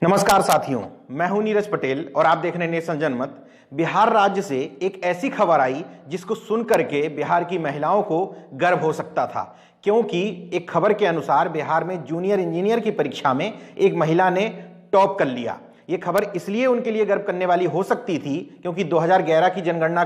नमस्कार साथियों, मैं हूं नीरज पटेल और आप देख रहे हैं नेशनल जनमत। बिहार राज्य से एक ऐसी खबर आई जिसको सुन करके बिहार की महिलाओं को गर्व हो सकता था, क्योंकि एक खबर के अनुसार बिहार में जूनियर इंजीनियर की परीक्षा में एक महिला ने टॉप कर लिया। ये खबर इसलिए उनके लिए गर्व करने वाली हो सकती थी क्योंकि 2011 की जनगणना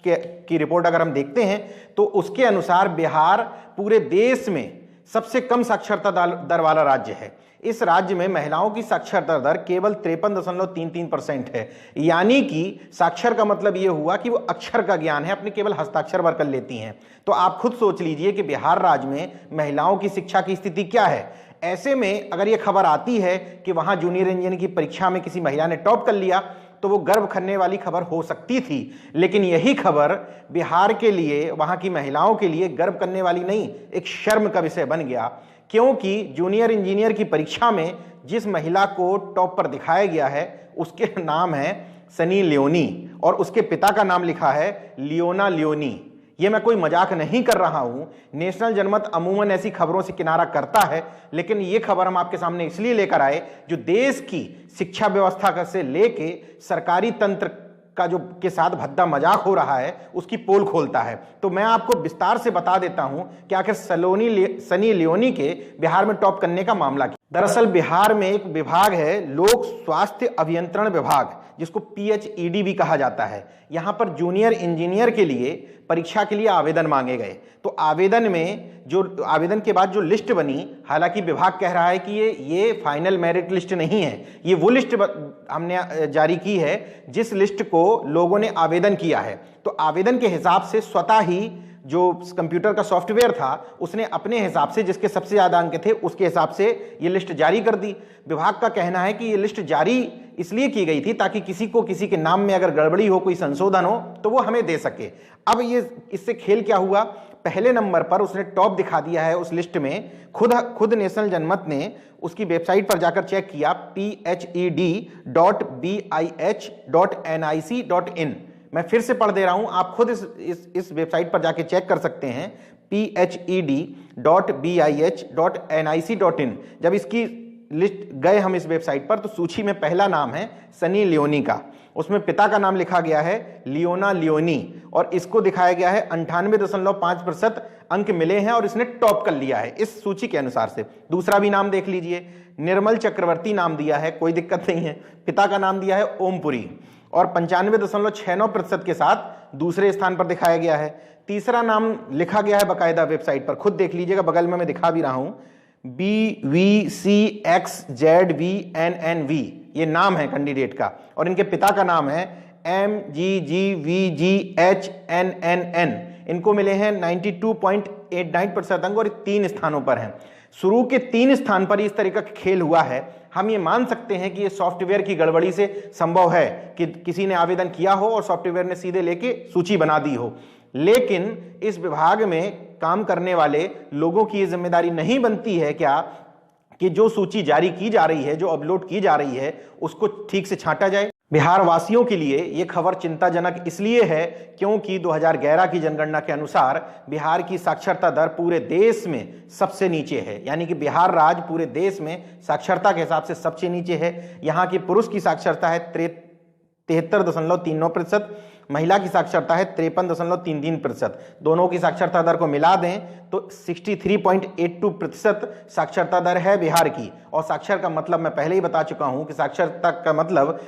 की रिपोर्ट अगर हम देखते हैं तो उसके अनुसार बिहार पूरे देश में सबसे कम साक्षरता दर वाला राज्य है। इस राज्य में महिलाओं की साक्षरता दर केवल 53.33% है, यानी कि साक्षर का मतलब यह हुआ कि वो अक्षर का ज्ञान है, अपने केवल हस्ताक्षर भर कर लेती हैं। तो आप खुद सोच लीजिए कि बिहार राज्य में महिलाओं की शिक्षा की स्थिति क्या है। ऐसे में अगर यह खबर आती है कि वहां जूनियर इंजीनियरिंग की परीक्षा में किसी महिला ने टॉप कर लिया तो वो गर्व करने वाली खबर हो सकती थी, लेकिन यही खबर बिहार के लिए, वहां की महिलाओं के लिए गर्व करने वाली नहीं, एक शर्म का विषय बन गया। क्योंकि जूनियर इंजीनियर की परीक्षा में जिस महिला को टॉप पर दिखाया गया है उसके नाम है सनी लियोनी और उसके पिता का नाम लिखा है लियोना लियोनी। ये मैं कोई मजाक नहीं कर रहा हूं। नेशनल जनमत अमूमन ऐसी खबरों से किनारा करता है, लेकिन ये खबर हम आपके सामने इसलिए लेकर आए जो देश की शिक्षा व्यवस्था से लेके सरकारी तंत्र का जो के साथ भद्दा मजाक हो रहा है उसकी पोल खोलता है। तो मैं आपको विस्तार से बता देता हूं कि आखिर सनी लियोनी के बिहार में टॉप करने का मामला क्या। दरअसल बिहार में एक विभाग है लोक स्वास्थ्य अभियंत्रण विभाग, जिसको PHED भी कहा जाता है। यहां पर जूनियर इंजीनियर के लिए परीक्षा के लिए आवेदन मांगे गए। तो आवेदन के बाद जो लिस्ट बनी, हालांकि विभाग कह रहा है कि ये फाइनल मेरिट लिस्ट नहीं है, ये वो लिस्ट हमने जारी की है जिस लिस्ट को लोगों ने आवेदन किया है। तो आवेदन के हिसाब से स्वतः ही जो कंप्यूटर का सॉफ्टवेयर था उसने अपने हिसाब से जिसके सबसे ज्यादा अंक थे उसके हिसाब से ये लिस्ट जारी कर दी। विभाग का कहना है कि ये लिस्ट जारी इसलिए की गई थी ताकि किसी के नाम में अगर गड़बड़ी हो, कोई संशोधन हो तो वो हमें दे सके। अब ये इससे खेल क्या हुआ, पहले नंबर पर उसने टॉप दिखा दिया है उस लिस्ट में। खुद नेशनल जनमत ने उसकी वेबसाइट पर जाकर चेक किया, phed.bih.nic.in। मैं फिर से पढ़ दे रहा हूं, आप खुद इस वेबसाइट पर जाके चेक कर सकते हैं, phed.bih.nic.in। जब इसकी लिस्ट गए हम इस वेबसाइट पर तो सूची में पहला नाम है सनी लियोनी का, उसमें पिता का नाम लिखा गया है लियोना लियोनी और इसको दिखाया गया है 98.5% अंक मिले हैं और इसने टॉप कर लिया है इस सूची के अनुसार से। दूसरा भी नाम देख लीजिए, निर्मल चक्रवर्ती नाम दिया है, कोई दिक्कत नहीं है। पिता का नाम दिया है ओमपुरी और 95.69% के साथ दूसरे स्थान पर दिखाया गया है। तीसरा नाम लिखा गया है बकायदा वेबसाइट पर, खुद देख लीजिएगा, बगल में मैं दिखा भी रहा हूं, BVCXZVNNV, ये नाम है कैंडिडेट का और इनके पिता का नाम है MGGVGHNNN। इनको मिले हैं 92.89% अंक और 3 स्थानों पर हैं। शुरू के 3 स्थान पर इस तरह का खेल हुआ है। हम ये मान सकते हैं कि ये सॉफ्टवेयर की गड़बड़ी से संभव है कि किसी ने आवेदन किया हो और सॉफ्टवेयर ने सीधे लेके सूची बना दी हो, लेकिन इस विभाग में काम करने वाले लोगों की ये जिम्मेदारी नहीं बनती है क्या कि जो सूची जारी की जा रही है, जो अपलोड की जा रही है, उसको ठीक से छांटा जाए। बिहार वासियों के लिए यह खबर चिंताजनक इसलिए है क्योंकि 2011 की जनगणना के अनुसार बिहार की साक्षरता दर पूरे देश में सबसे नीचे है, यानी कि बिहार राज्य पूरे देश में साक्षरता के हिसाब से सबसे नीचे है। यहाँ की पुरुष की साक्षरता है 73.39%, महिला की साक्षरता है 53.33%। दोनों की साक्षरता दर को मिला दें तो 63.82% साक्षरता दर है बिहार की। और साक्षर का मतलब मैं पहले ही बता चुका हूं कि साक्षरता का मतलब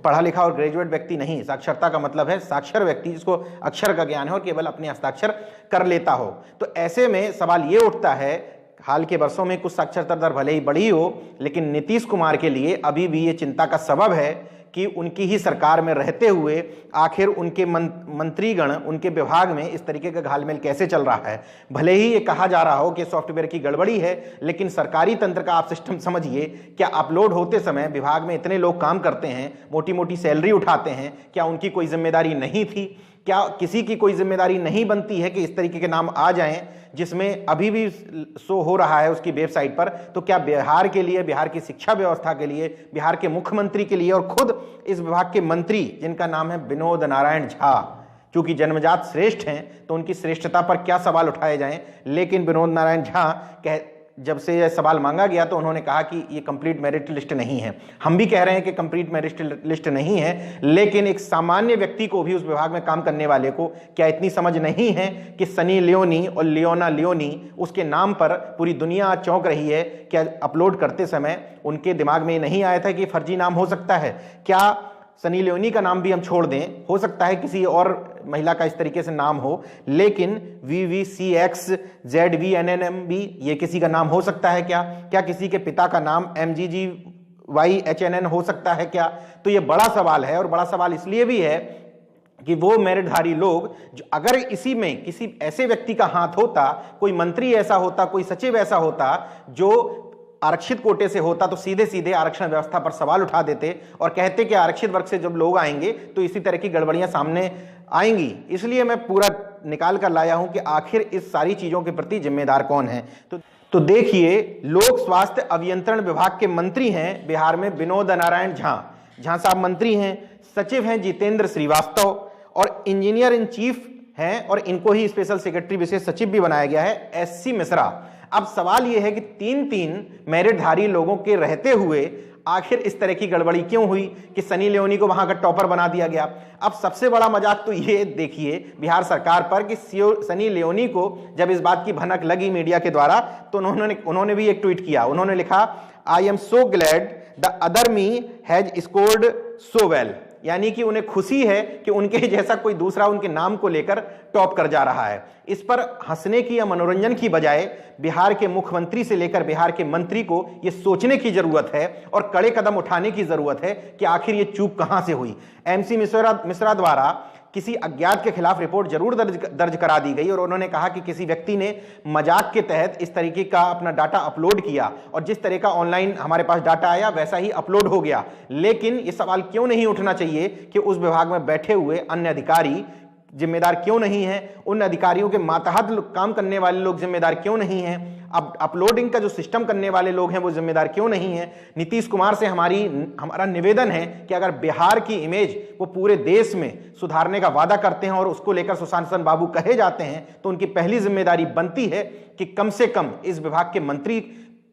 पढ़ा लिखा और ग्रेजुएट व्यक्ति नहीं, साक्षरता का मतलब है साक्षर व्यक्ति जिसको अक्षर का ज्ञान है और केवल अपने हस्ताक्षर कर लेता हो। तो ऐसे में सवाल ये उठता है, हाल के वर्षों में कुछ साक्षरता दर भले ही बढ़ी हो, लेकिन नीतीश कुमार के लिए अभी भी ये चिंता का सबब है कि उनकी ही सरकार में रहते हुए आखिर उनके मंत्रीगण, उनके विभाग में इस तरीके का घालमेल कैसे चल रहा है। भले ही ये कहा जा रहा हो कि सॉफ्टवेयर की गड़बड़ी है, लेकिन सरकारी तंत्र का आप सिस्टम समझिए, क्या अपलोड होते समय विभाग में इतने लोग काम करते हैं, मोटी मोटी सैलरी उठाते हैं, क्या उनकी कोई जिम्मेदारी नहीं थी? क्या किसी की कोई जिम्मेदारी नहीं बनती है कि इस तरीके के नाम आ जाएं जिसमें अभी भी शो हो रहा है उसकी वेबसाइट पर? तो क्या बिहार के लिए, बिहार की शिक्षा व्यवस्था के लिए, बिहार के मुख्यमंत्री के लिए और खुद इस विभाग के मंत्री जिनका नाम है विनोद नारायण झा, चूंकि जन्मजात श्रेष्ठ हैं तो उनकी श्रेष्ठता पर क्या सवाल उठाए जाएं, लेकिन विनोद नारायण झा जब से यह सवाल मांगा गया तो उन्होंने कहा कि ये कंप्लीट मेरिट लिस्ट नहीं है। हम भी कह रहे हैं कि कंप्लीट मेरिट लिस्ट नहीं है, लेकिन एक सामान्य व्यक्ति को भी, उस विभाग में काम करने वाले को क्या इतनी समझ नहीं है कि सनी लियोनी और लियोना लियोनी उसके नाम पर पूरी दुनिया चौंक रही है? क्या अपलोड करते समय उनके दिमाग में ये नहीं आया था कि फर्जी नाम हो सकता है? क्या सनी लियोनी का नाम भी हम छोड़ दें, हो सकता है किसी और महिला का इस तरीके से नाम हो, लेकिन VVCX ZVNNMB ये किसी का नाम हो सकता है क्या? क्या किसी के पिता का नाम MGGYHNN हो सकता है क्या? तो ये बड़ा सवाल है, और बड़ा सवाल इसलिए भी है कि वो मेरिटधारी लोग जो, अगर इसी में किसी ऐसे व्यक्ति का हाथ होता, कोई मंत्री ऐसा होता, कोई सचिव ऐसा होता जो आरक्षित कोटे से होता, तो सीधे सीधे आरक्षण व्यवस्था पर सवाल उठा देते और कहते कि आरक्षित वर्ग से जब लोग आएंगे तो इसी तरह की गड़बड़ियां सामने आएंगी। इसलिए मैं पूरा निकाल कर लाया हूं कि आखिर इस सारी चीजों के प्रति जिम्मेदार कौन है। तो देखिए, लोक स्वास्थ्य अभियंत्रण विभाग के मंत्री हैं बिहार में विनोद नारायण झा। झा साहब मंत्री हैं। सचिव हैं जितेंद्र श्रीवास्तव, और इंजीनियर इन चीफ हैं, और इनको ही स्पेशल सेक्रेटरी विशेष सचिव भी बनाया गया है, SC मिश्रा। अब सवाल यह है कि तीन मेरिटधारी लोगों के रहते हुए आखिर इस तरह की गड़बड़ी क्यों हुई कि सनी लियोनी को वहां का टॉपर बना दिया गया। अब सबसे बड़ा मजाक तो ये देखिए बिहार सरकार पर कि सनी लियोनी को जब इस बात की भनक लगी मीडिया के द्वारा, तो उन्होंने भी एक ट्वीट किया। उन्होंने लिखा, I am so glad the other me has scored so well, यानी कि उन्हें खुशी है कि उनके जैसा कोई दूसरा उनके नाम को लेकर टॉप कर जा रहा है। इस पर हंसने की या मनोरंजन की बजाय बिहार के मुख्यमंत्री से लेकर बिहार के मंत्री को यह सोचने की जरूरत है और कड़े कदम उठाने की जरूरत है कि आखिर ये चूक कहां से हुई। MC मिश्रा द्वारा किसी अज्ञात के खिलाफ रिपोर्ट जरूर दर्ज करा दी गई, और उन्होंने कहा कि किसी व्यक्ति ने मजाक के तहत इस तरीके का अपना डाटा अपलोड किया, और जिस तरह का ऑनलाइन हमारे पास डाटा आया वैसा ही अपलोड हो गया। लेकिन ये सवाल क्यों नहीं उठना चाहिए कि उस विभाग में बैठे हुए अन्य अधिकारी जिम्मेदार क्यों नहीं है? उन अधिकारियों के मातहत काम करने वाले लोग जिम्मेदार क्यों नहीं हैं? अब अपलोडिंग का जो सिस्टम करने वाले लोग हैं वो जिम्मेदार क्यों नहीं है? नीतीश कुमार से हमारा निवेदन है कि अगर बिहार की इमेज वो पूरे देश में सुधारने का वादा करते हैं और उसको लेकर सुशासन बाबू कहे जाते हैं, तो उनकी पहली जिम्मेदारी बनती है कि कम से कम इस विभाग के मंत्री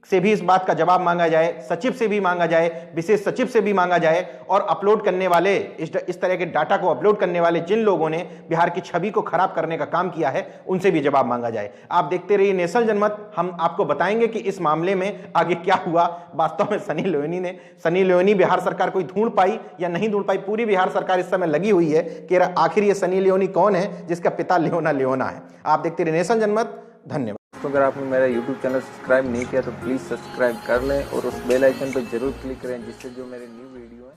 से भी इस बात का जवाब मांगा जाए, सचिव से भी मांगा जाए, विशेष सचिव से भी मांगा जाए, और अपलोड करने वाले इस तरह के डाटा को अपलोड करने वाले जिन लोगों ने बिहार की छवि को खराब करने का काम किया है उनसे भी जवाब मांगा जाए। आप देखते रहिए नेशनल जनमत, हम आपको बताएंगे कि इस मामले में आगे क्या हुआ। वास्तव में सनी लियोनी बिहार सरकार कोई ढूंढ पाई या नहीं ढूंढ पाई? पूरी बिहार सरकार इस समय लगी हुई है कि आखिर ये सनी लियोनी कौन है जिसका पिता लियोना है। आप देखते रहिए नेशनल जनमत। धन्यवाद। तो अगर आपने मेरा YouTube चैनल सब्सक्राइब नहीं किया तो प्लीज़ सब्सक्राइब कर लें और उस बेल आइकन पर जरूर क्लिक करें, जिससे जो मेरे न्यू वीडियो है